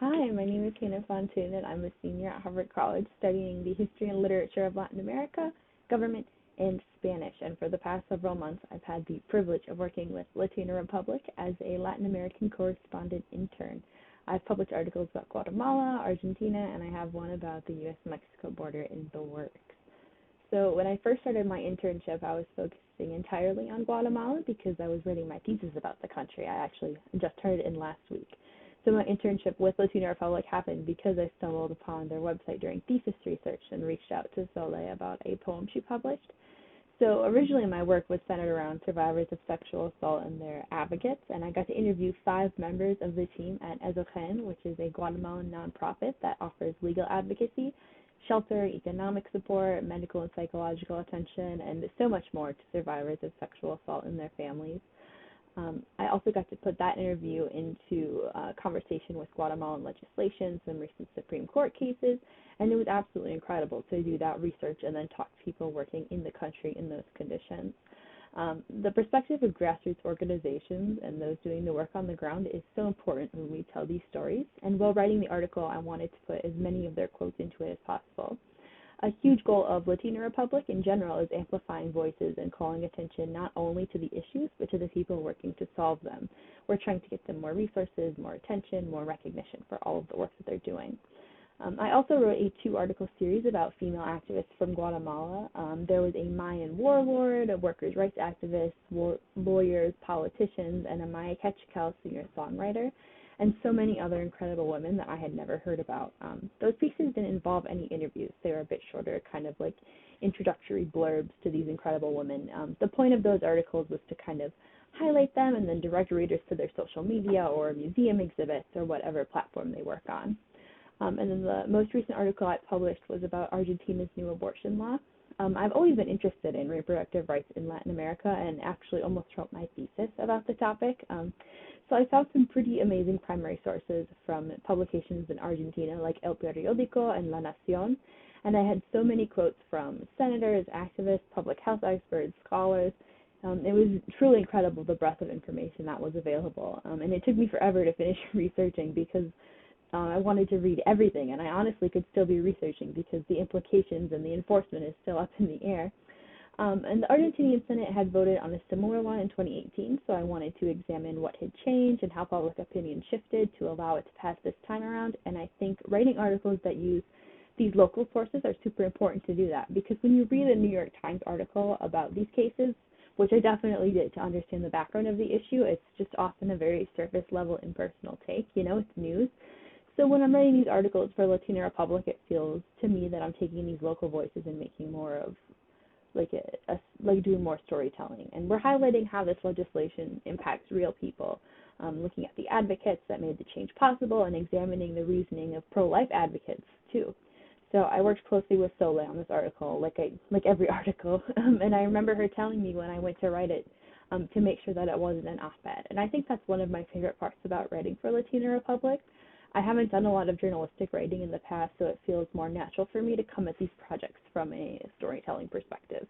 Hi, my name is Hannah Fontaine, and I'm a senior at Harvard College studying the history and literature of Latin America, government, and Spanish. And for the past several months, I've had the privilege of working with Latina Republic as a Latin American correspondent intern. I've published articles about Guatemala, Argentina, and I have one about the US-Mexico border in the works. So when I first started my internship, I was focusing entirely on Guatemala because I was writing my thesis about the country. I actually just turned it in last week. So my internship with Latina Republic happened because I stumbled upon their website during thesis research and reached out to Soleil about a poem she published. So originally my work was centered around survivors of sexual assault and their advocates, and I got to interview 5 members of the team at Ezogen, which is a Guatemalan nonprofit that offers legal advocacy, shelter, economic support, medical and psychological attention, and so much more to survivors of sexual assault and their families. I also got to put that interview into conversation with Guatemalan legislation, some recent Supreme Court cases, and it was absolutely incredible to do that research and then talk to people working in the country in those conditions. The perspective of grassroots organizations and those doing the work on the ground is so important when we tell these stories, and while writing the article, I wanted to put as many of their quotes into it as possible. A huge goal of Latina Republic in general is amplifying voices and calling attention not only to the issues, but to the people working to solve them. We're trying to get them more resources, more attention, more recognition for all of the work that they're doing. I also wrote a 2-article series about female activists from Guatemala. There was a Mayan warlord, a workers' rights activist, lawyers, politicians, and a Maya Quetzal singer-songwriter, and so many other incredible women that I had never heard about. Those pieces didn't involve any interviews. They were a bit shorter, kind of like introductory blurbs to these incredible women. The point of those articles was to kind of highlight them and then direct readers to their social media or museum exhibits or whatever platform they work on. And then the most recent article I published was about Argentina's new abortion law. I've always been interested in reproductive rights in Latin America and actually almost wrote my thesis about the topic. So I found some pretty amazing primary sources from publications in Argentina like El Periódico and La Nación, and I had so many quotes from senators, activists, public health experts, scholars. It was truly incredible the breadth of information that was available, and it took me forever to finish researching because I wanted to read everything, and I honestly could still be researching because the implications and the enforcement is still up in the air. And the Argentinian Senate had voted on a similar law in 2018, so I wanted to examine what had changed and how public opinion shifted to allow it to pass this time around, and I think writing articles that use these local sources are super important to do that, because when you read a New York Times article about these cases, which I definitely did to understand the background of the issue, it's just often a very surface level impersonal take, it's news. So when I'm writing these articles for Latina Republic, it feels to me that I'm taking these local voices and making more of like doing more storytelling. And we're highlighting how this legislation impacts real people, looking at the advocates that made the change possible and examining the reasoning of pro-life advocates too. So I worked closely with Soleil on this article, like every article, and I remember her telling me when I went to write it to make sure that it wasn't an op-ed. And I think that's one of my favorite parts about writing for Latina Republic. I haven't done a lot of journalistic writing in the past, so it feels more natural for me to come at these projects from a storytelling perspective.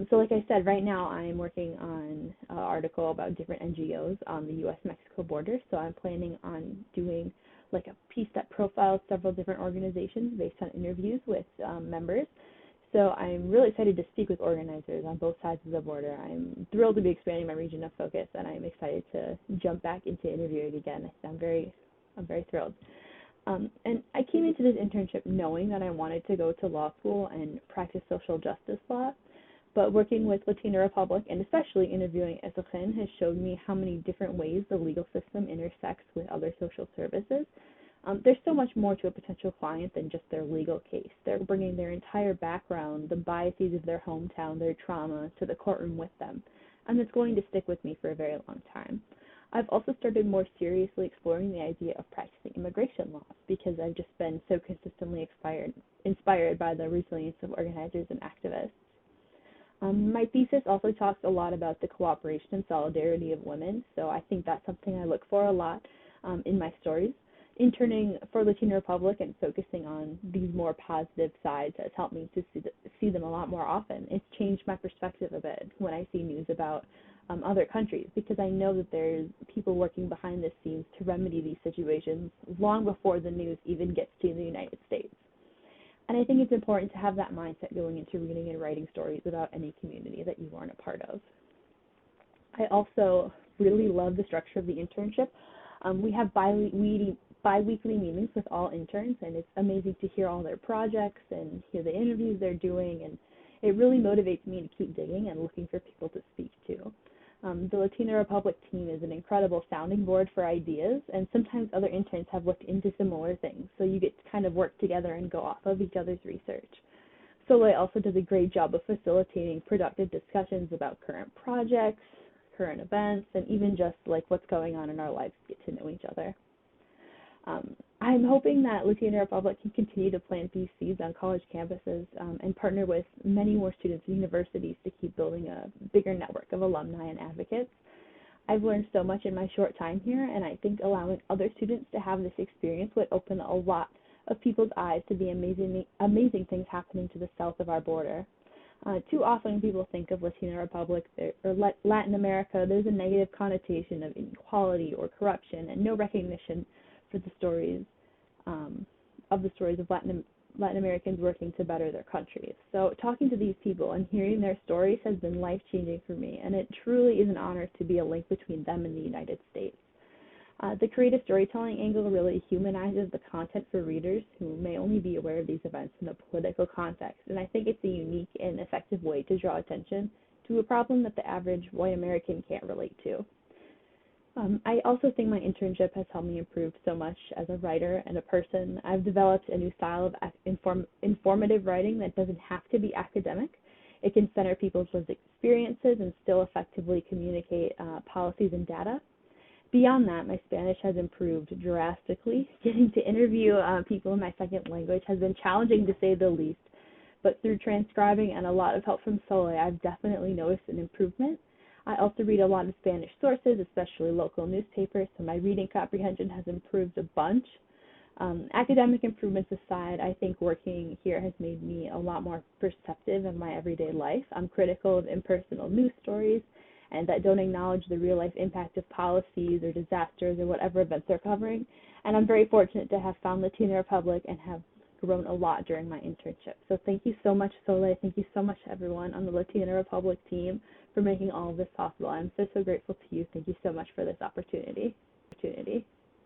So like I said, right now I'm working on an article about different NGOs on the US-Mexico border, so I'm planning on doing like a piece that profiles several different organizations based on interviews with members. So I'm really excited to speak with organizers on both sides of the border. I'm thrilled to be expanding my region of focus, and I'm excited to jump back into interviewing again. I'm very thrilled. And I came into this internship knowing that I wanted to go to law school and practice social justice law, but working with Latina Republic and especially interviewing Ezogen has showed me how many different ways the legal system intersects with other social services. There's so much more to a potential client than just their legal case. They're bringing their entire background, the biases of their hometown, their trauma, to the courtroom with them, and it's going to stick with me for a very long time. I've also started more seriously exploring the idea of practicing immigration law because I've just been so consistently inspired by the resilience of organizers and activists. My thesis also talks a lot about the cooperation and solidarity of women, so I think that's something I look for a lot in my stories. Interning for Latina Republic and focusing on these more positive sides has helped me to see them a lot more often. It's changed my perspective a bit when I see news about other countries, because I know that there's people working behind the scenes to remedy these situations long before the news even gets to the United States. And I think it's important to have that mindset going into reading and writing stories about any community that you aren't a part of. I also really love the structure of the internship. We have bi-weekly meetings with all interns, and it's amazing to hear all their projects and hear the interviews they're doing, and it really motivates me to keep digging and looking for people to speak to. The Latina Republic team is an incredible sounding board for ideas, and sometimes other interns have looked into similar things, so you get to kind of work together and go off of each other's research. Soleil also does a great job of facilitating productive discussions about current projects, current events, and even just like what's going on in our lives to get to know each other. I'm hoping that Latina Republic can continue to plant these seeds on college campuses and partner with many more students and universities to keep building a bigger network of alumni and advocates. I've learned so much in my short time here, and I think allowing other students to have this experience would open a lot of people's eyes to the amazing things happening to the south of our border. Too often people think of Latina Republic or Latin America, there's a negative connotation of inequality or corruption and no recognition for the stories of Latin Americans working to better their countries. So talking to these people and hearing their stories has been life-changing for me, and it truly is an honor to be a link between them and the United States. The creative storytelling angle really humanizes the content for readers who may only be aware of these events in a political context, and I think it's a unique and effective way to draw attention to a problem that the average white American can't relate to. I also think my internship has helped me improve so much as a writer and a person. I've developed a new style of informative writing that doesn't have to be academic. It can center people's lived experiences and still effectively communicate policies and data. Beyond that, my Spanish has improved drastically. Getting to interview people in my second language has been challenging to say the least, but through transcribing and a lot of help from Soleil, I've definitely noticed an improvement. I also read a lot of Spanish sources, especially local newspapers, so my reading comprehension has improved a bunch. Academic improvements aside, I think working here has made me a lot more perceptive in my everyday life. I'm critical of impersonal news stories and that don't acknowledge the real-life impact of policies or disasters or whatever events they're covering. And I'm very fortunate to have found Latina Republic and have grown a lot during my internship. So thank you so much, Soleil. Thank you so much, everyone on the Latina Republic team, for making all of this possible. I'm so grateful to you. Thank you so much for this opportunity.